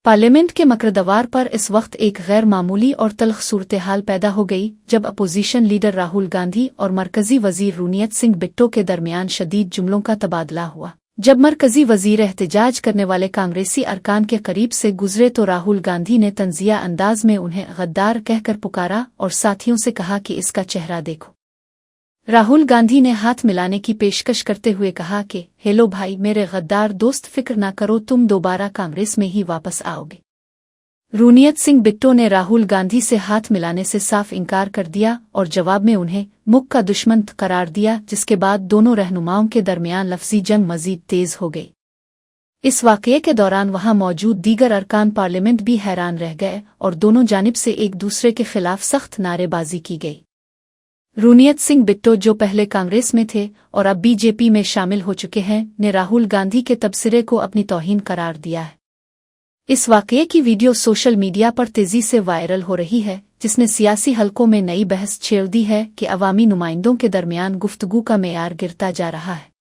Parliament के मकरदवार पर इस वक्त एक गैर मामूली और तल्ख सूरत-ए-हाल पैदा हो गई जब अपोजिशन लीडर राहुल गांधी और मरकजी वजीर रूनियत सिंह बिट्टो के दरमियान शदीद जुमलों का तबादला हुआ। जब मरकजी वजीर एहतजाज करने वाले कांग्रेसी अरकान के करीब से गुजरे तो राहुल गांधी ने तंजिया अंदाज में उन्हें गद्दार कहकर पुकारा और साथियों से कहा कि इसका चेहरा देखो। राहुल गांधी ने हाथ मिलाने की पेशकश करते हुए कहा कि हेलो भाई मेरे गद्दार दोस्त, फिक्र ना करो, तुम दोबारा कांग्रेस में ही वापस आओगे। रूनियत सिंह बिट्टो ने राहुल गांधी से हाथ मिलाने से साफ इनकार कर दिया और जवाब में उन्हें मुल्क का दुश्मन करार दिया, जिसके बाद दोनों रहनुमाओं के दरमियान लफ्जी जंग मजीद तेज हो गई। इस वाकये के दौरान वहां मौजूद दीगर अरकान पार्लियामेंट भी हैरान रह गए और दोनों जानिब से एक दूसरे के खिलाफ सख्त नारेबाजी की गई। रूनियत सिंह बिट्टो, जो पहले कांग्रेस में थे और अब बीजेपी में शामिल हो चुके हैं, ने राहुल गांधी के तबसरे को अपनी तौहीन करार दिया है। इस वाकये की वीडियो सोशल मीडिया पर तेजी से वायरल हो रही है, जिसने सियासी हलकों में नई बहस छेड़ दी है कि अवामी नुमाइंदों के दरमियान गुफ्तगू का मेयार गिरता जा रहा है।